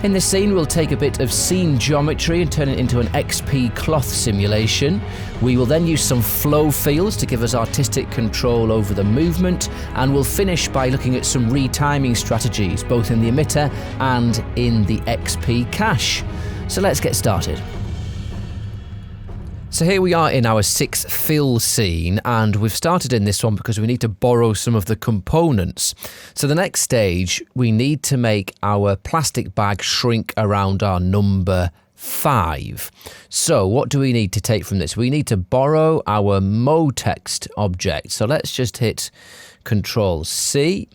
In this scene, we'll take a bit of scene geometry and turn it into an xpCloth simulation. We will then use some flow fields to give us artistic control over the movement, and we'll finish by looking at some retiming strategies, both in the emitter and in the XP cache. So let's get started. So here we are in our 6th fill scene, and we've started in this one because we need to borrow some of the components. So the next stage, we need to make our plastic bag shrink around our number 5. So what do we need to take from this? We need to borrow our MoText object. So let's just hit Control C,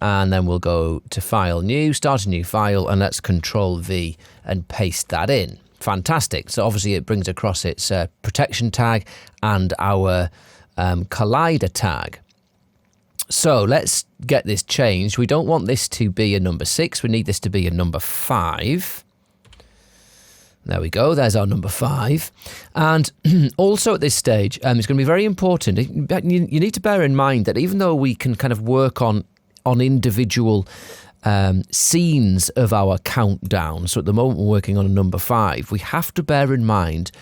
and then we'll go to File New, start a new file, and let's Control V and paste that in. Fantastic. So obviously it brings across its protection tag and our collider tag. So let's get this changed. We don't want this to be a number 6. We need this to be a number 5. There we go. There's our number 5. And also at this stage, it's going to be very important. You need to bear in mind that even though we can kind of work on individual scenes of our countdown. So at the moment we're working on a number 5. We have to bear in mind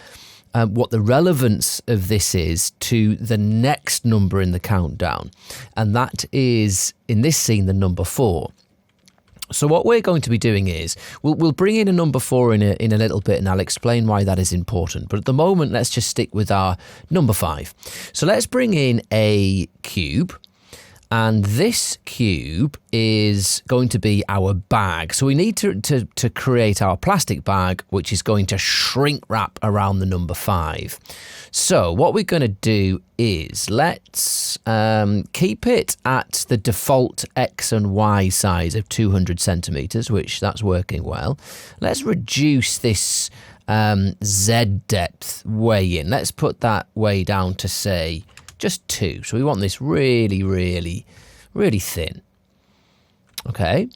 what the relevance of this is to the next number in the countdown. And that is, in this scene, the number 4. So what we're going to be doing is, we'll bring in a number 4 in a little bit, and I'll explain why that is important. But at the moment, let's just stick with our number 5. So let's bring in a cube. And this cube is going to be our bag. So we need to create our plastic bag, which is going to shrink wrap around the number 5. So what we're going to do is let's keep it at the default X and Y size of 200 centimeters, which that's working well. Let's reduce this Z depth way in. Let's put that way down to, say, just 2. So we want this really, really, really thin. Okay.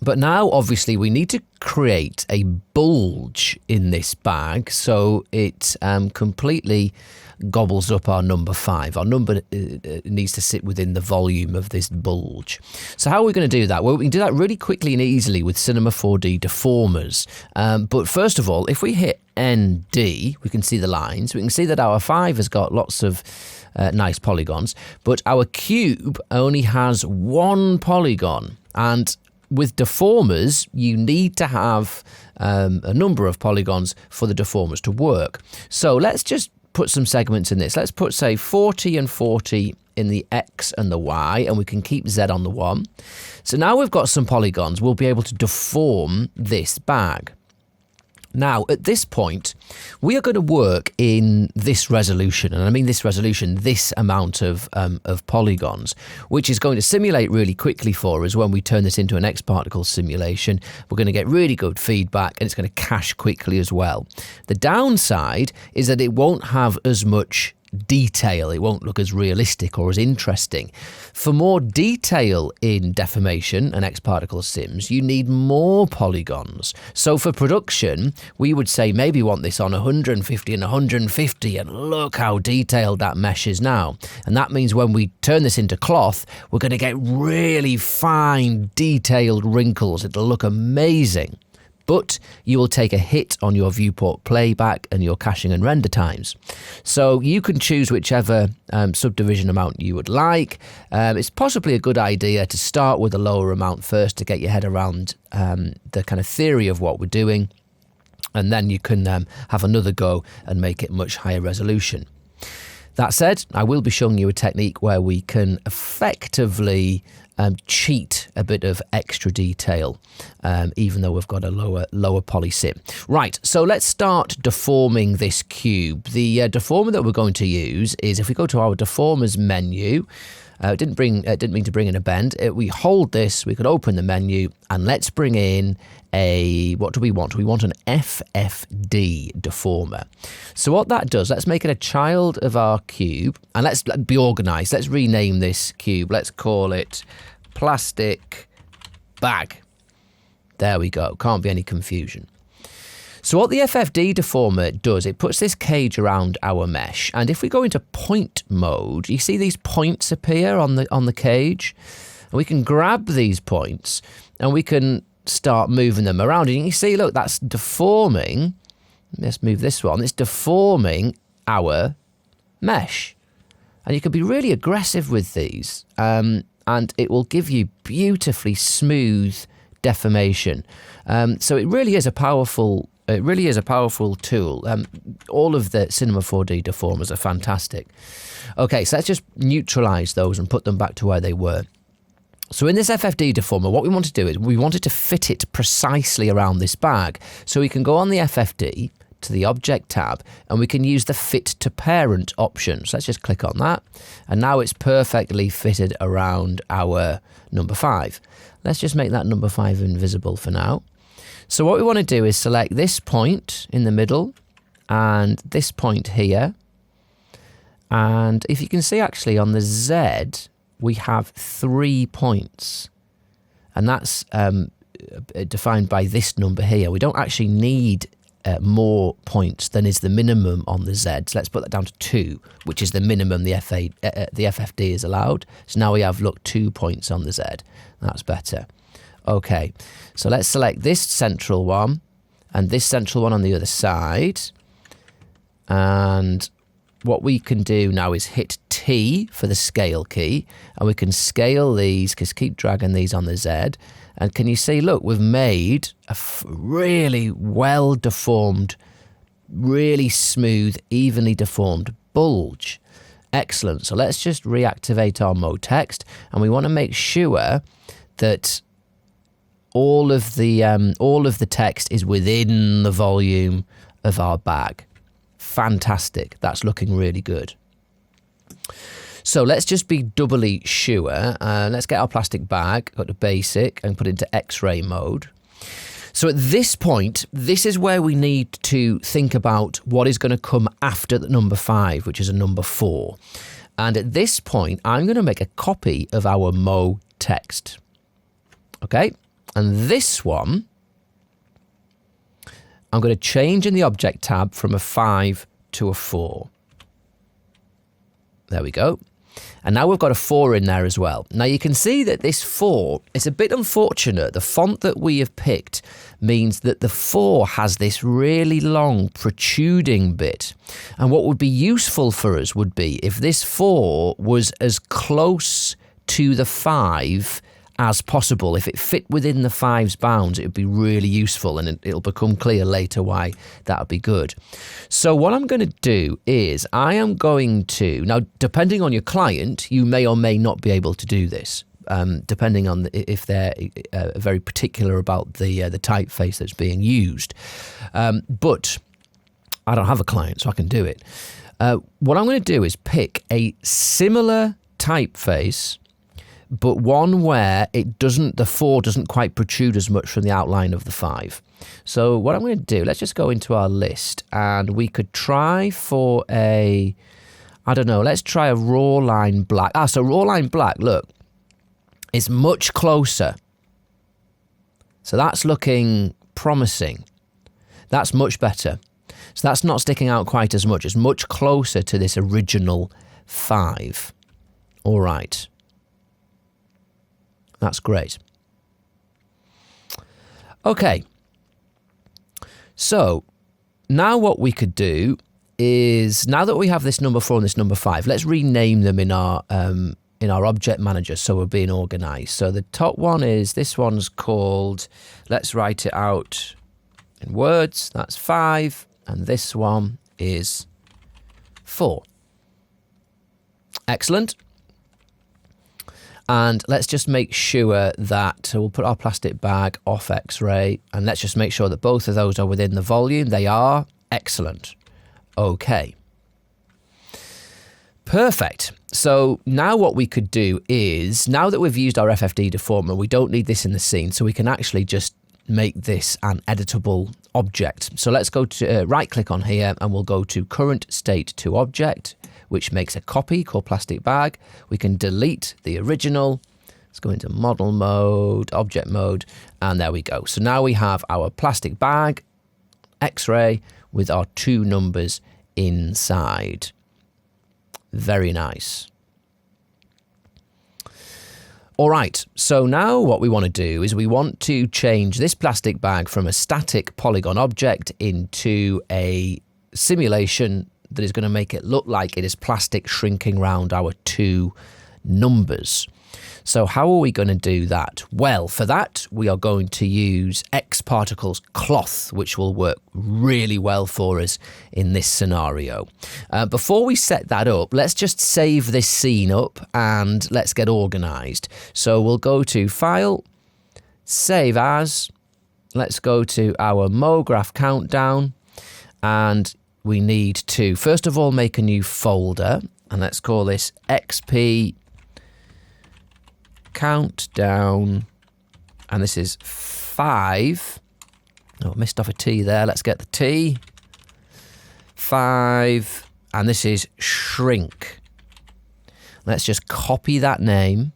But now, obviously, we need to create a bulge in this bag so it completely gobbles up our number 5. Our number needs to sit within the volume of this bulge. So how are we going to do that? Well, we can do that really quickly and easily with Cinema 4D deformers. But first of all, if we hit ND, we can see the lines. We can see that our 5 has got lots of nice polygons, but our cube only has 1 polygon. And with deformers, you need to have a number of polygons for the deformers to work. So let's just put some segments in this. Let's put, say, 40 and 40 in the X and the Y, and we can keep Z on the 1. So now we've got some polygons, we'll be able to deform this bag. Now, at this point, we are going to work in this resolution, and I mean this resolution, this amount of polygons, which is going to simulate really quickly for us. When we turn this into an X-Particles simulation, we're going to get really good feedback, and it's going to cache quickly as well. The downside is that it won't have as much detail. It won't look as realistic or as interesting. For more detail in deformation and X-Particles sims, you need more polygons. So for production, we would say maybe want this on 150 and 150, and look how detailed that mesh is now. And that means when we turn this into cloth, we're going to get really fine, detailed wrinkles. It'll look amazing. But you will take a hit on your viewport playback and your caching and render times. So you can choose whichever subdivision amount you would like. It's possibly a good idea to start with a lower amount first to get your head around the kind of theory of what we're doing. And then you can have another go and make it much higher resolution. That said, I will be showing you a technique where we can effectively cheat a bit of extra detail, even though we've got a lower poly sim. Right, so let's start deforming this cube. The deformer that we're going to use is, if we go to our deformers menu, didn't mean to bring in a bend. We hold this, we could open the menu, and let's bring in what do we want? We want an FFD deformer. So what that does, let's make it a child of our cube, and let's be organized. Let's rename this cube. Let's call it plastic bag. There we go. Can't be any confusion. So what the FFD deformer does, it puts this cage around our mesh, and if we go into point mode, you see these points appear on the cage, and we can grab these points and we can start moving them around. And you can see, look, that's deforming. Let's move this one. It's deforming our mesh. And you can be really aggressive with these. And it will give you beautifully smooth deformation. So it really is a powerful tool. All of the Cinema 4D deformers are fantastic. Okay, so let's just neutralize those and put them back to where they were. So in this FFD deformer, what we want to do is we wanted to fit it precisely around this bag. So we can go on the FFD to the Object tab, and we can use the Fit to Parent option. So let's just click on that. And now it's perfectly fitted around our number 5. Let's just make that number 5 invisible for now. So what we want to do is select this point in the middle and this point here. And if you can see, actually on the Z, we have 3 points. And that's defined by this number here. We don't actually need more points than is the minimum on the Z. So let's put that down to 2, which is the minimum the FFD is allowed. So now we have, look, 2 points on the Z. That's better. Okay, so let's select this central one and this central one on the other side. And what we can do now is hit T for the scale key, and we can scale these, because keep dragging these on the Z. And can you see, look, we've made a really well deformed, really smooth, evenly deformed bulge. Excellent. So let's just reactivate our mode text, and we want to make sure that all of the text is within the volume of our bag. Fantastic. That's looking really good. So let's just be doubly sure. Let's get our plastic bag, go to basic, and put it into X-ray mode. So at this point, this is where we need to think about what is going to come after the number 5, which is a number 4. And at this point, I'm going to make a copy of our Mo text. Okay? And this one, I'm going to change in the Object tab from a 5 to a 4. There we go. And now we've got a 4 in there as well. Now you can see that this 4 is a bit unfortunate. The font that we have picked means that the 4 has this really long protruding bit. And what would be useful for us would be if this 4 was as close to the 5 as possible. If it fit within the 5's bounds, it would be really useful, and it'll become clear later why that would be good. So what I'm going to do is I am going to, now depending on your client, you may or may not be able to do this, depending on if they're very particular about the typeface that's being used. But I don't have a client, so I can do it. What I'm going to do is pick a similar typeface, but one where the 4 doesn't quite protrude as much from the outline of the 5. So what I'm going to do, let's just go into our list, and we could try for let's try a raw line black. So raw line black, look, it's much closer. So that's looking promising. That's much better. So that's not sticking out quite as much. It's much closer to this original 5. All right. That's great. Okay. So now what we could do is, now that we have this number 4 and this number 5, let's rename them in our object manager so we're being organized. So the top one is, this one's called, let's write it out in words, that's 5, and this one is 4. Excellent. And let's just make sure that we'll put our plastic bag off X-ray, and let's just make sure that both of those are within the volume. They are. Excellent. Okay. Perfect. So now what we could do is, now that we've used our FFD deformer, we don't need this in the scene, so we can actually just make this an editable object. So let's go to right click on here, and we'll go to current state to object, which makes a copy called plastic bag. We can delete the original. Let's go into model mode, object mode, and there we go. So now we have our plastic bag, X-ray, with our 2 numbers inside. Very nice. All right, so now what we want to do is we want to change this plastic bag from a static polygon object into a simulation that is going to make it look like it is plastic shrinking round our two numbers. So how are we going to do that? Well, for that, we are going to use xpClothFX cloth, which will work really well for us in this scenario. Before we set that up, let's just save this scene up and let's get organized. So we'll go to File, Save As. Let's go to our MoGraph countdown, and we need to, first of all, make a new folder, and let's call this xp countdown, and this is 5. Oh, missed off a T there. Let's get the T. 5, and this is shrink. Let's just copy that name.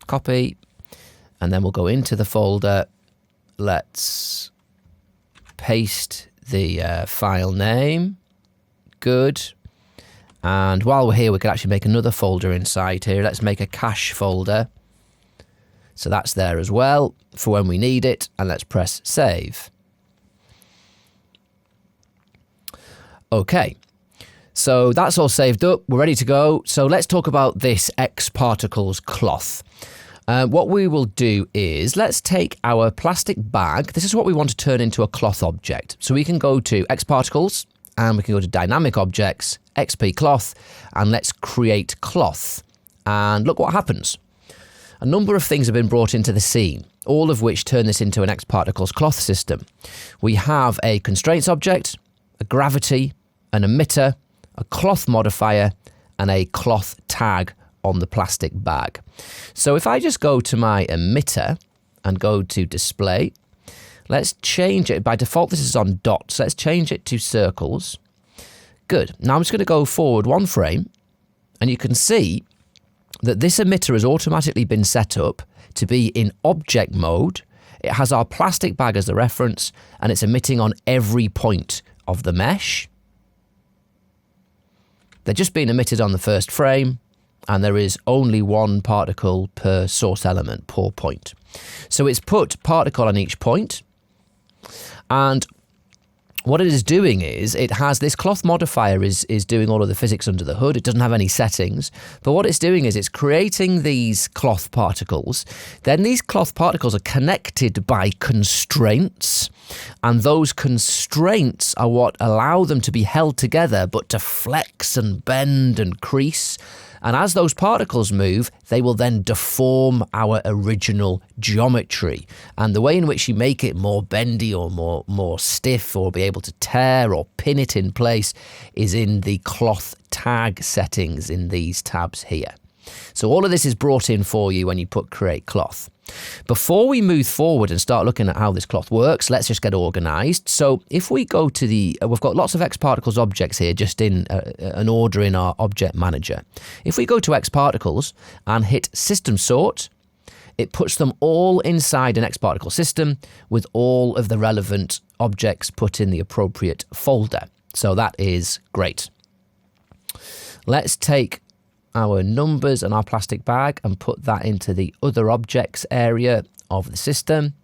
Copy, and then we'll go into the folder. Let's paste the file name. Good. And while we're here, we could actually make another folder inside here. Let's make a cache folder. So that's there as well for when we need it, and let's press save. Okay, so that's all saved up. We're ready to go. So let's talk about this xpClothFX cloth. What we will do is let's take our plastic bag. This is what we want to turn into a cloth object. So we can go to xParticles and we can go to Dynamic Objects, xpCloth, and let's create cloth. And look what happens. A number of things have been brought into the scene, all of which turn this into an xpClothFX cloth system. We have a constraints object, a gravity, an emitter, a cloth modifier, and a cloth tag on the plastic bag. So if I just go to my emitter and go to display, let's change it. By default, this is on dots. Let's change it to circles. Good. Now I'm just going to go forward one frame, and you can see that this emitter has automatically been set up to be in object mode. It has our plastic bag as the reference, and it's emitting on every point of the mesh. They're just being emitted on the first frame, and there is only one particle per source element, per point. So it's put particle on each point, and what it is doing is it has this cloth modifier is doing all of the physics under the hood. It doesn't have any settings, but what it's doing is it's creating these cloth particles. Then these cloth particles are connected by constraints, and those constraints are what allow them to be held together but to flex and bend and crease. And as those particles move, they will then deform our original geometry. And the way in which you make it more bendy or more stiff, or be able to tear or pin it in place, is in the cloth tag settings in these tabs here. So all of this is brought in for you when you put create cloth. Before we move forward and start looking at how this cloth works, let's just get organized. So if we go to the, we've got lots of xParticles objects here just in an order in our object manager. If we go to xParticles and hit system sort, it puts them all inside an xParticle system with all of the relevant objects put in the appropriate folder. So that is great. Let's take our numbers and our plastic bag and put that into the other objects area of the system.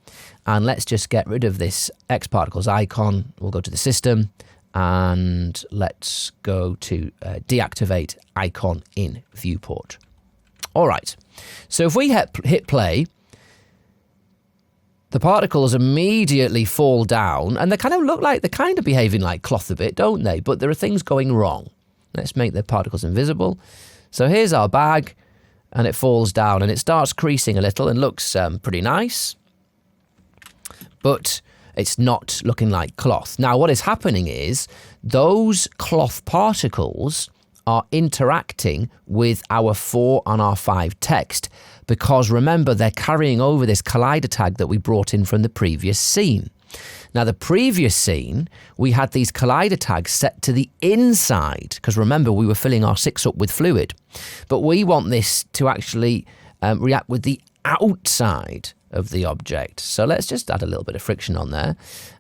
And let's just get rid of this xParticles icon. We'll go to the system and let's go to deactivate icon in viewport. All right. So if we hit play, the particles immediately fall down, and they kind of look like, they're kind of behaving like cloth a bit, don't they? But there are things going wrong. Let's make the particles invisible. So here's our bag, and it falls down, and it starts creasing a little and looks pretty nice, but it's not looking like cloth. Now, what is happening is those cloth particles are interacting with our 4 and our 5 text, because remember, they're carrying over this collider tag that we brought in from the previous scene. Now, the previous scene, we had these collider tags set to the inside, because remember, we were filling our 6 up with fluid. But we want this to actually react with the outside of the object. So let's just add a little bit of friction on there.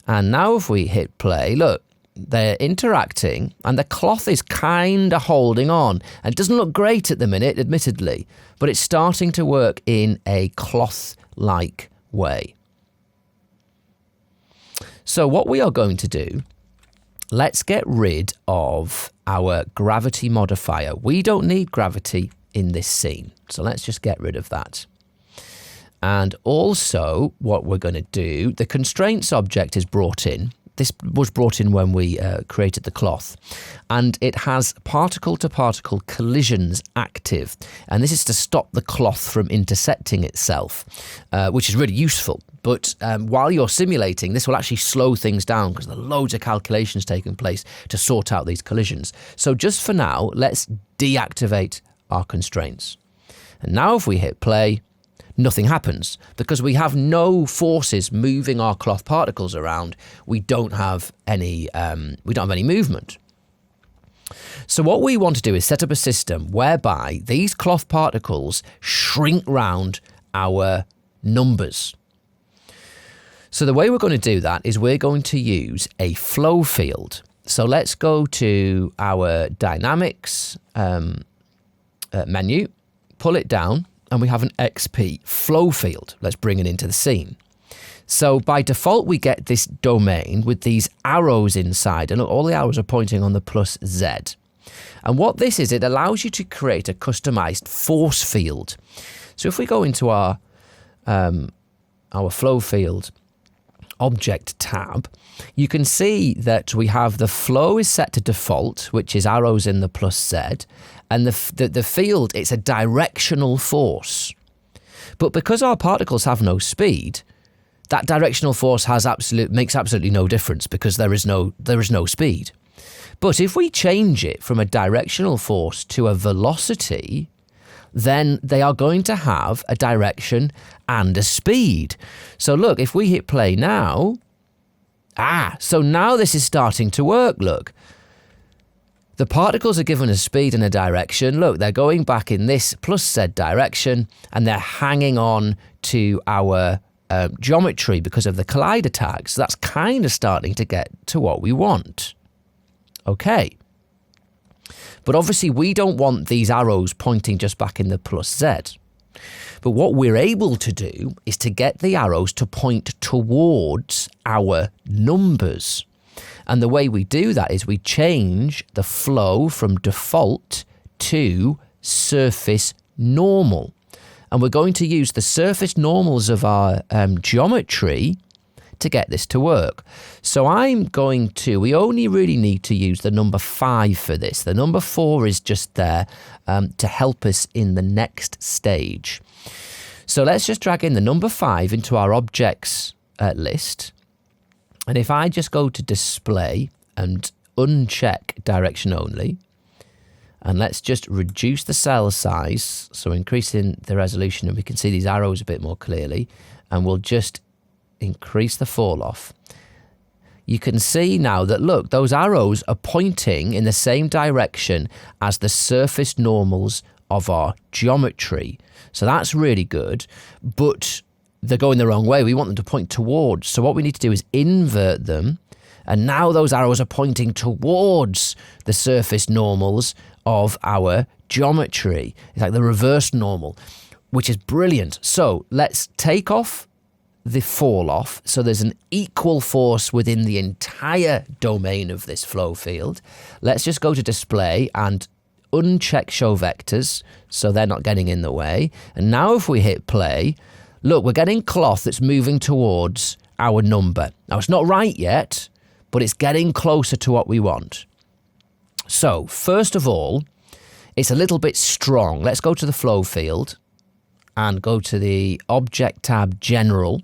And now if we hit play, look, they're interacting and the cloth is kind of holding on. And it doesn't look great at the minute, admittedly, but it's starting to work in a cloth-like way. So what we are going to do, let's get rid of our gravity modifier. We don't need gravity in this scene, so let's just get rid of that. And also what we're going to do, the constraints object is brought in. This was brought in when we created the cloth, and it has particle-to-particle collisions active, and this is to stop the cloth from intersecting itself, which is really useful. But while you're simulating, this will actually slow things down because there are loads of calculations taking place to sort out these collisions. So just for now, let's deactivate our constraints. And now if we hit play, nothing happens because we have no forces moving our cloth particles around. We don't have any movement. So what we want to do is set up a system whereby these cloth particles shrink round our numbers. So the way we're going to do that is we're going to use a flow field. So let's go to our dynamics menu, pull it down, and we have an xpFlowField. Let's bring it into the scene. So by default, we get this domain with these arrows inside, and look, all the arrows are pointing on the plus Z. And what this is, it allows you to create a customized force field. So if we go into our flow field object tab, you can see that we have the flow is set to default, which is arrows in the plus Z, and the field, it's a directional force. But because our particles have no speed, that directional force makes absolutely no difference because there is no speed. But if we change it from a directional force to a velocity, then they are going to have a direction and a speed. So look, if we hit play now, so now this is starting to work, look. The particles are given a speed and a direction. Look, they're going back in this plus Z direction, and they're hanging on to our geometry because of the collider tag. So that's kind of starting to get to what we want. Okay. But obviously we don't want these arrows pointing just back in the plus Z. But what we're able to do is to get the arrows to point towards our numbers. And the way we do that is we change the flow from default to surface normal. And we're going to use the surface normals of our geometry to get this to work. So we only really need to use the number 5 for this. The number 4 is just there to help us in the next stage. So let's just drag in the number 5 into our objects list. And if I just go to display and uncheck direction only, and let's just reduce the cell size, so increasing the resolution, and we can see these arrows a bit more clearly, and we'll just increase the fall off. You can see now that, look, those arrows are pointing in the same direction as the surface normals of our geometry. So that's really good, but they're going the wrong way. We want them to point towards. So what we need to do is invert them. And now those arrows are pointing towards the surface normals of our geometry. It's like the reverse normal, which is brilliant. So let's take off the fall off. So there's an equal force within the entire domain of this flow field. Let's just go to display and uncheck show vectors so they're not getting in the way. And now if we hit play, look, we're getting cloth that's moving towards our number. Now it's not right yet, but it's getting closer to what we want. So first of all, it's a little bit strong. Let's go to the flow field and go to the object tab general.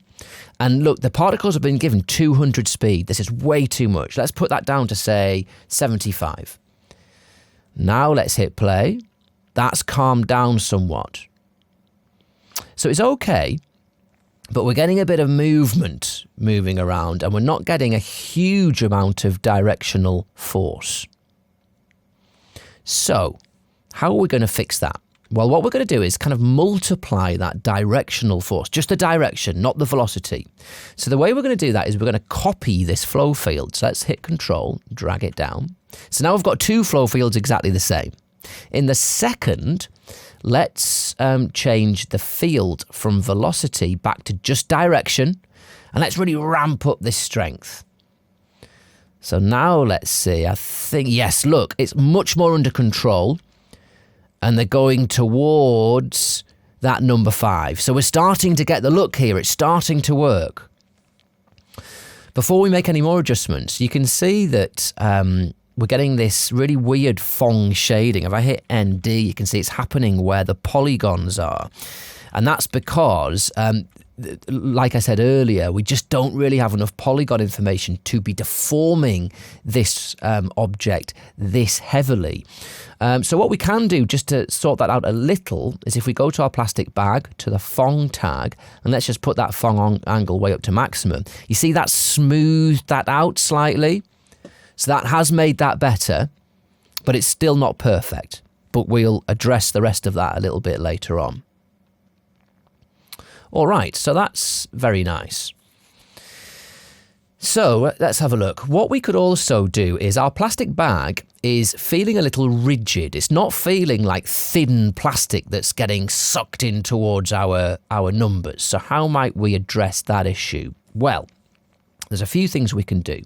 And look, the particles have been given 200 speed. This is way too much. Let's put that down to say 75. Now let's hit play. That's calmed down somewhat. So it's okay, but we're getting a bit of moving around, and we're not getting a huge amount of directional force. So how are we going to fix that? Well, what we're going to do is kind of multiply that directional force, just the direction, not the velocity. So the way we're going to do that is we're going to copy this flow field. So let's hit Control, drag it down. So now we've got two flow fields exactly the same. In the second, let's change the field from velocity back to just direction, and let's really ramp up this strength. So now let's see, I think, yes, look, it's much more under control. And they're going towards that number 5. So we're starting to get the look here. It's starting to work. Before we make any more adjustments, you can see that we're getting this really weird Phong shading. If I hit ND, you can see it's happening where the polygons are. And that's because, like I said earlier, we just don't really have enough polygon information to be deforming this object this heavily. So what we can do just to sort that out a little is if we go to our plastic bag, to the Phong tag, and let's just put that Phong angle way up to maximum. You see that smoothed that out slightly? So that has made that better, but it's still not perfect. But we'll address the rest of that a little bit later on. All right, so that's very nice. So let's have a look. What we could also do is our plastic bag is feeling a little rigid. It's not feeling like thin plastic that's getting sucked in towards our numbers. So how might we address that issue? Well, there's a few things we can do.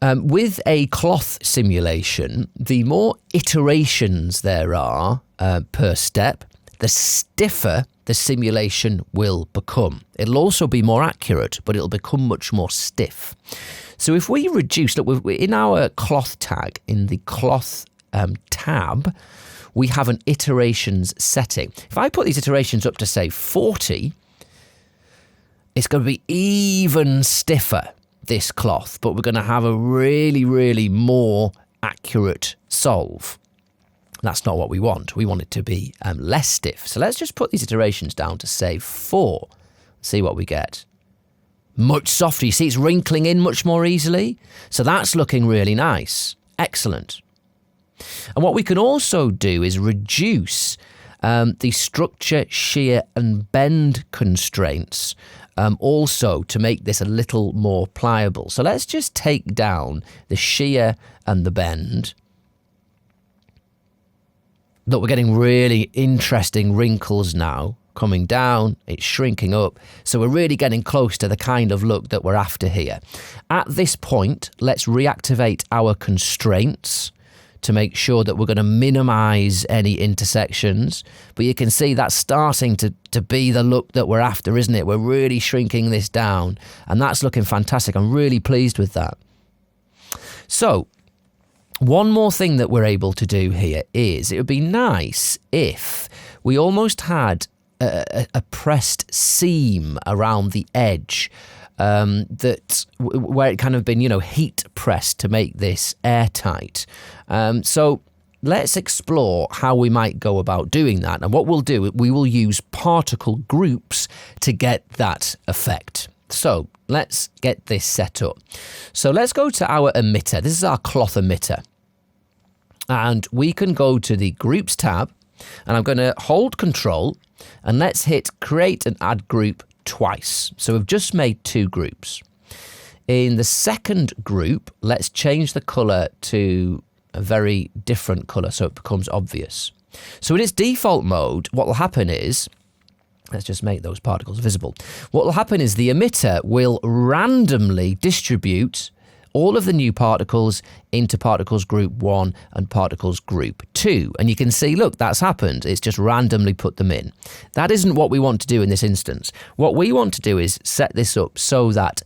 With a cloth simulation, the more iterations there are per step, the stiffer the simulation will become. It'll also be more accurate, but it'll become much more stiff. So if we reduce, look, in our cloth tag, in the cloth tab, we have an iterations setting. If I put these iterations up to, say, 40, it's going to be even stiffer, this cloth, but we're going to have a really, really more accurate solve. That's not what we want. We want it to be less stiff. So let's just put these iterations down to, say, 4. See what we get. Much softer. You see it's wrinkling in much more easily. So that's looking really nice. Excellent. And what we can also do is reduce the structure, shear and bend constraints also to make this a little more pliable. So let's just take down the shear and the bend. Look, we're getting really interesting wrinkles now. Coming down, it's shrinking up. So we're really getting close to the kind of look that we're after here. At this point, let's reactivate our constraints to make sure that we're going to minimize any intersections. But you can see that's starting to be the look that we're after, isn't it? We're really shrinking this down, and that's looking fantastic. I'm really pleased with that. So, one more thing that we're able to do here is it would be nice if we almost had a pressed seam around the edge where it kind of been, heat pressed to make this airtight. So let's explore how we might go about doing that. And what we'll do, we will use particle groups to get that effect. So let's get this set up. So let's go to our emitter. This is our cloth emitter. And we can go to the Groups tab, and I'm going to hold Control, and let's hit Create and Add Group twice. So we've just made 2 groups. In the second group, let's change the colour to a very different colour so it becomes obvious. So in its default mode, what will happen is, let's just make those particles visible. What will happen is the emitter will randomly distribute all of the new particles into particles group 1 and particles group 2. And you can see, look, that's happened. It's just randomly put them in. That isn't what we want to do in this instance. What we want to do is set this up so that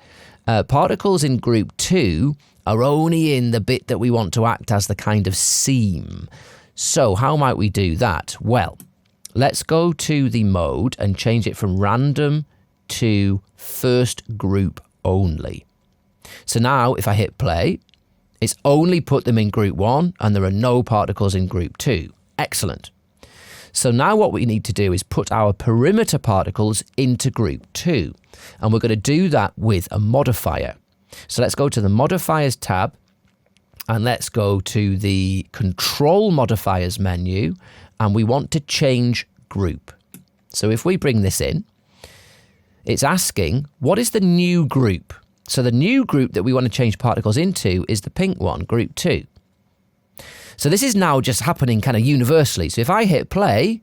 particles in group 2 are only in the bit that we want to act as the kind of seam. So how might we do that? Well, let's go to the mode and change it from random to first group only. So now if I hit play, it's only put them in group 1 and there are no particles in group 2. Excellent. So now what we need to do is put our perimeter particles into group 2. And we're going to do that with a modifier. So let's go to the modifiers tab And let's go to the control modifiers menu, and we want to change group. So if we bring this in, it's asking, what is the new group? So the new group that we want to change particles into is the pink one, group 2. So this is now just happening kind of universally. So if I hit play,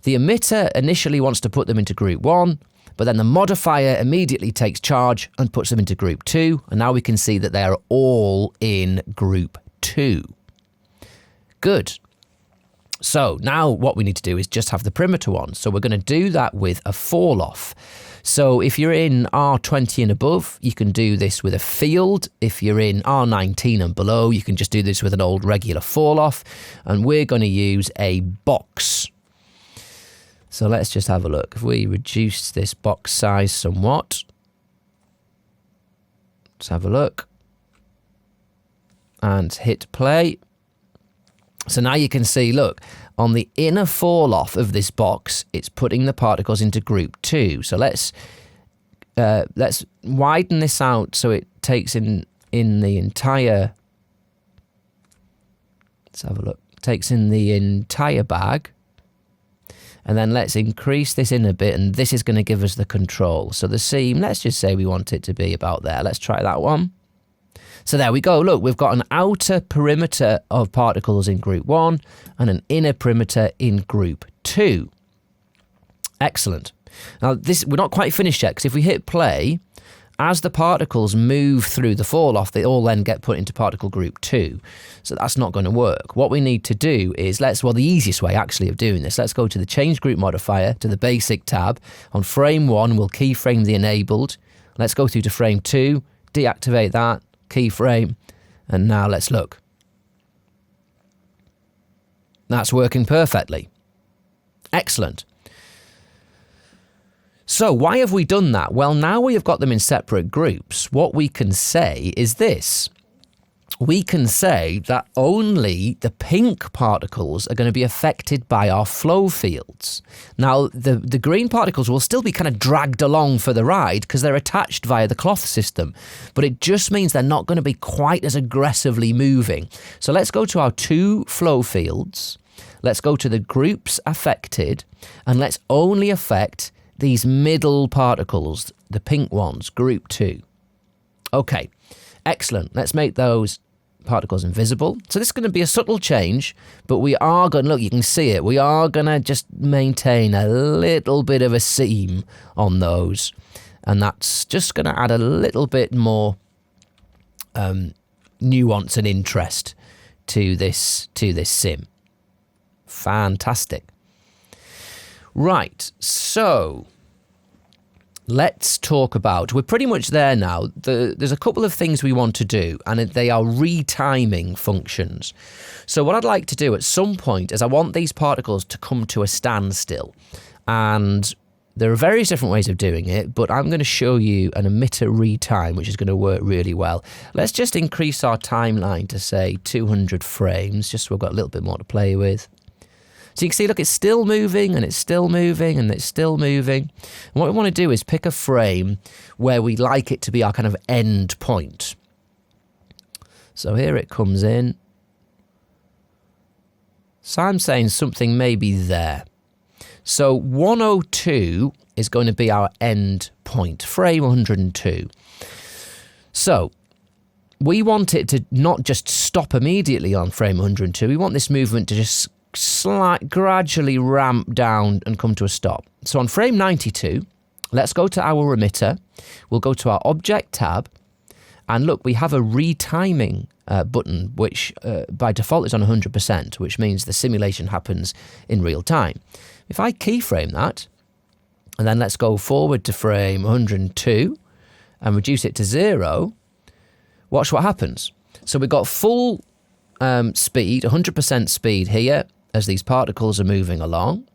the emitter initially wants to put them into group 1, but then the modifier immediately takes charge and puts them into group 2. And now we can see that they are all in group 2. Good. So now what we need to do is just have the perimeter one. So we're going to do that with a fall off. So if you're in R20 and above, you can do this with a field. If you're in R19 and below, you can just do this with an old regular fall off. And we're going to use a box. So let's just have a look. If we reduce this box size somewhat, let's have a look and hit play. So now you can see, look, on the inner fall off of this box, it's putting the particles into group 2. So let's widen this out so it takes in the entire, let's have a look, takes in the entire bag. And then let's increase this in a bit, and this is going to give us the control. So the seam, let's just say we want it to be about there. Let's try that one. So there we go. Look, we've got an outer perimeter of particles in group 1 and an inner perimeter in group 2. Excellent. Now, we're not quite finished yet, because if we hit play, as the particles move through the fall off, they all then get put into particle group 2. So that's not going to work. What we need to do is, the easiest way actually of doing this, let's go to the change group modifier, to the basic tab. On frame 1, we'll keyframe the enabled. Let's go through to frame 2, deactivate that, keyframe, and now let's look. That's working perfectly. Excellent. So why have we done that? Well, now we have got them in separate groups. What we can say is this. We can say that only the pink particles are going to be affected by our flow fields. Now, the green particles will still be kind of dragged along for the ride because they're attached via the cloth system, but it just means they're not going to be quite as aggressively moving. So let's go to our 2 flow fields. Let's go to the groups affected, and let's only affect these middle particles, the pink ones, group 2. Okay, excellent. Let's make those particles invisible. So this is going to be a subtle change, but we are going to, look, you can see it, we are going to just maintain a little bit of a seam on those. And that's just going to add a little bit more nuance and interest to this sim. Fantastic. Right, so let's talk about, we're pretty much there now. There's a couple of things we want to do, and they are retiming functions. So what I'd like to do at some point is I want these particles to come to a standstill. And there are various different ways of doing it, but I'm going to show you an emitter retime, which is going to work really well. Let's just increase our timeline to, say, 200 frames, just so we've got a little bit more to play with. So you can see, look, it's still moving, and it's still moving, and it's still moving. And what we want to do is pick a frame where we like it to be our kind of end point. So here it comes in. So I'm saying something maybe there. So 102 is going to be our end point, frame 102. So we want it to not just stop immediately on frame 102. We want this movement to just gradually ramp down and come to a stop. So on frame 92, let's go to our emitter. We'll go to our object tab, and look, we have a retiming button, which by default is on 100%, which means the simulation happens in real time. If I keyframe that, and then let's go forward to frame 102 and reduce it to 0, watch what happens. So we've got full speed, 100% speed here, as these particles are moving along.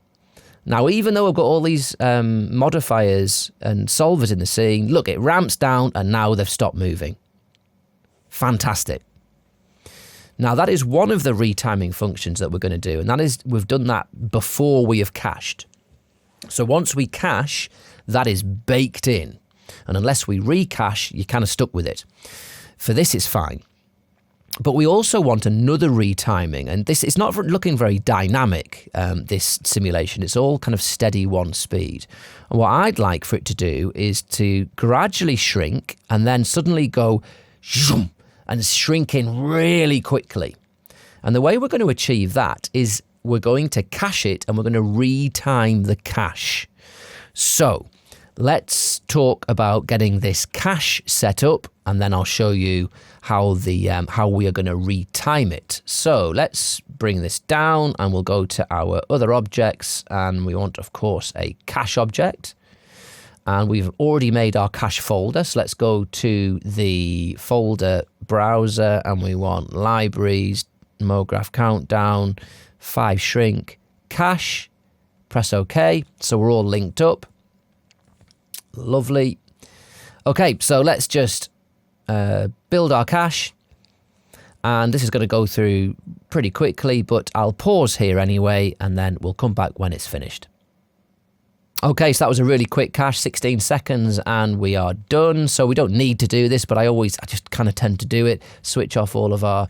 Now, even though I've got all these modifiers and solvers in the scene, look, it ramps down, and now they've stopped moving. Fantastic. Now, that is one of the retiming functions that we're going to do, and that is, we've done that before we have cached. So once we cache, that is baked in, and unless we recache, you're kind of stuck with it. For this, it's fine. But we also want another retiming, and this is not looking very dynamic, this simulation. It's all kind of steady one speed. And what I'd like for it to do is to gradually shrink and then suddenly go zoom and shrink in really quickly. And the way we're going to achieve that is we're going to cache it and we're going to retime the cache. So let's talk about getting this cache set up, and then I'll show you how we are going to retime it. So let's bring this down and we'll go to our other objects, and we want, of course, a cache object. And we've already made our cache folder. So let's go to the folder browser, and we want libraries, MoGraph countdown, 5 shrink, cache, press OK. So we're all linked up. Lovely. Okay, so let's just build our cache, and this is going to go through pretty quickly, but I'll pause here anyway, and then we'll come back when it's finished. Okay, so that was a really quick cache, 16 seconds, and we are done. So we don't need to do this, but I just kind of tend to do it. Switch off all of our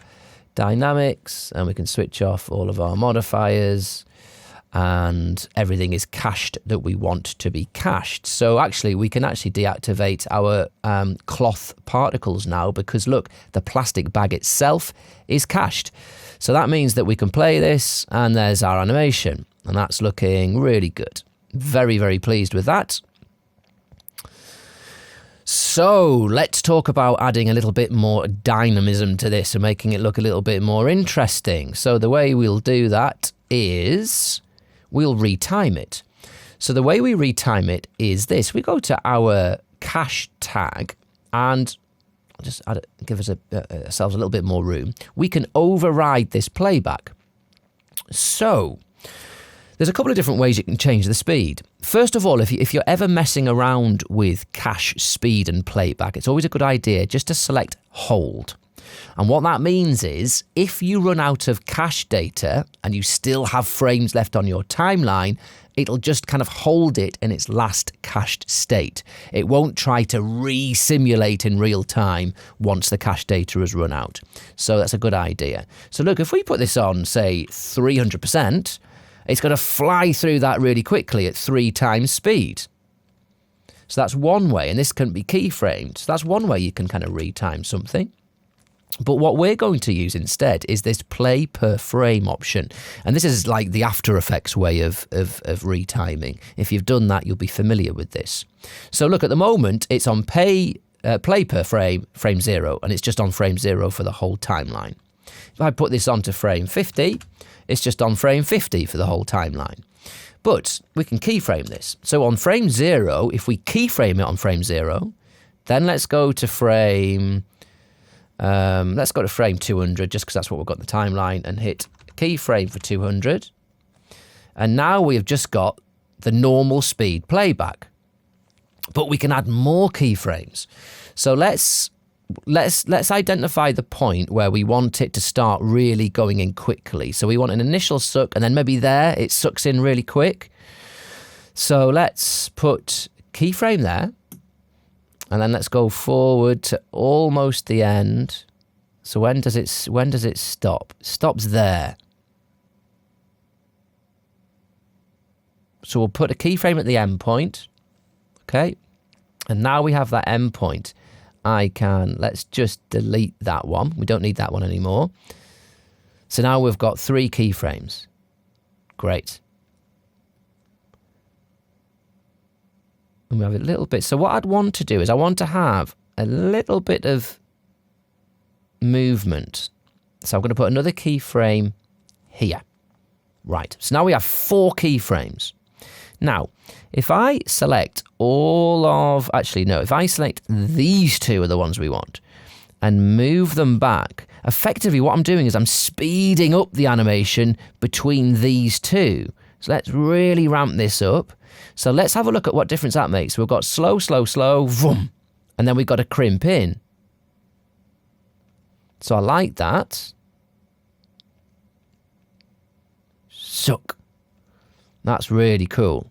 dynamics, and we can switch off all of our modifiers, and everything is cached that we want to be cached. So actually, we can actually deactivate our cloth particles now, because look, the plastic bag itself is cached. So that means that we can play this, and there's our animation, and that's looking really good. Very, very pleased with that. So let's talk about adding a little bit more dynamism to this and making it look a little bit more interesting. So the way we'll do that is we'll retime it. So the way we retime it is this. We go to our cache tag, and I'll just give us ourselves a little bit more room. We can override this playback. So there's a couple of different ways you can change the speed. First of all, if you're ever messing around with cache speed and playback, it's always a good idea just to select hold. And what that means is if you run out of cache data and you still have frames left on your timeline, it'll just kind of hold it in its last cached state. It won't try to re-simulate in real time once the cache data has run out. So that's a good idea. So look, if we put this on, say, 300%, it's going to fly through that really quickly at 3 times speed. So that's one way, and this can be keyframed. So that's one way you can kind of retime something. But what we're going to use instead is this play per frame option. And this is like the After Effects way of retiming. If you've done that, you'll be familiar with this. So look, at the moment, it's on play per frame, frame 0, and it's just on frame 0 for the whole timeline. If I put this onto frame 50, it's just on frame 50 for the whole timeline. But we can keyframe this. So on frame 0, if we keyframe it on frame 0, then let's go to frame... let's go to frame 200, just because that's what we've got in the timeline, and hit keyframe for 200. And now we've just got the normal speed playback. But we can add more keyframes. So let's identify the point where we want it to start really going in quickly. So we want an initial suck, and then maybe there it sucks in really quick. So let's put keyframe there. And then let's go forward to almost the end. So when does it stop? It stops there. So we'll put a keyframe at the end point. Okay. And now we have that end point. Let's just delete that one. We don't need that one anymore. So now we've got 3 keyframes. Great. And we have a little bit. So what I'd want to do is I want to have a little bit of movement. So I'm going to put another keyframe here. Right. So now we have 4 keyframes. Now, if I select if I select these 2 are the ones we want and move them back, effectively what I'm doing is I'm speeding up the animation between these 2. So let's really ramp this up. So let's have a look at what difference that makes. We've got slow, slow, slow, vroom, and then we've got a crimp in. So I like that. Suck. That's really cool.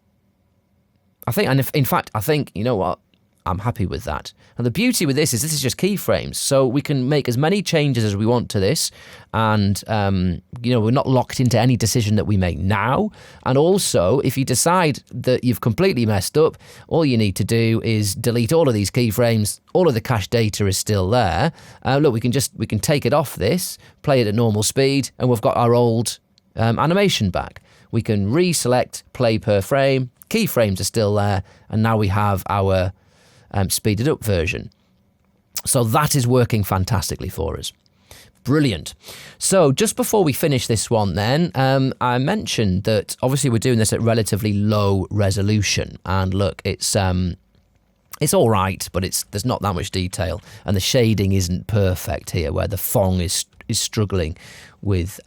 I think, and in fact, you know what? I'm happy with that. And the beauty with this is just keyframes. So we can make as many changes as we want to this. And, we're not locked into any decision that we make now. And also, if you decide that you've completely messed up, all you need to do is delete all of these keyframes. All of the cache data is still there. Look, we can take it off this, play it at normal speed, and we've got our old animation back. We can reselect play per frame. Keyframes are still there, and now we have our speeded up version. So that is working fantastically for us. Brilliant. So just before we finish this one then, I mentioned that obviously we're doing this at relatively low resolution. And look, it's all right, but there's not that much detail. And the shading isn't perfect here, where the Phong is struggling with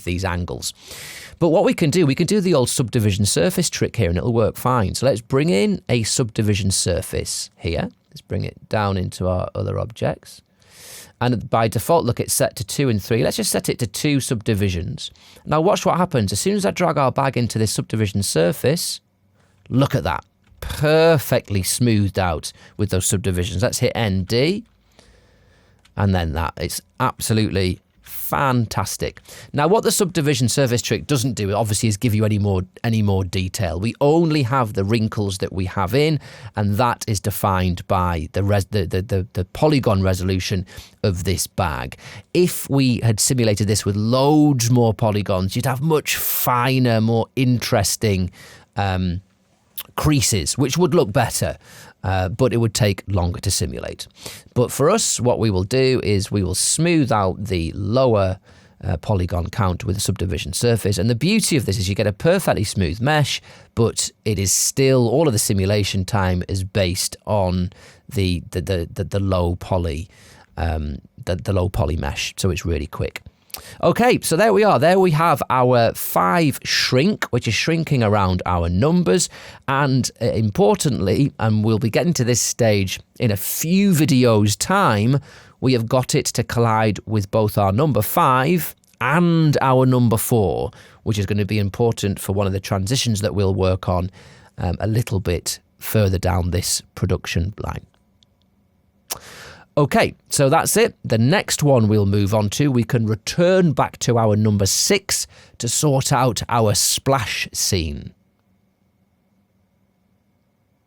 these angles. But what we can do the old subdivision surface trick here, and it'll work fine. So let's bring in a subdivision surface here. Let's bring it down into our other objects. And by default, look, it's set to 2 and 3. Let's just set it to 2 subdivisions. Now watch what happens. As soon as I drag our bag into this subdivision surface, look at that. Perfectly smoothed out with those subdivisions. Let's hit ND. And then that. It's absolutely fantastic. Now, what the subdivision surface trick doesn't do, obviously, is give you any more detail. We only have the wrinkles that we have in, and that is defined by the polygon resolution of this bag. If we had simulated this with loads more polygons, you'd have much finer, more interesting creases, which would look better, but it would take longer to simulate. But for us, what we will do is we will smooth out the lower polygon count with a subdivision surface. And the beauty of this is you get a perfectly smooth mesh, but it is still, all of the simulation time is based on the low poly, the low poly mesh. So it's really quick. Okay, so there we are. There we have our 5 shrink, which is shrinking around our numbers. And importantly, and we'll be getting to this stage in a few videos' time, we have got it to collide with both our number 5 and our number 4, which is going to be important for one of the transitions that we'll work on a little bit further down this production line. Okay, so that's it. The next one we'll move on to, we can return back to our number 6 to sort out our splash scene.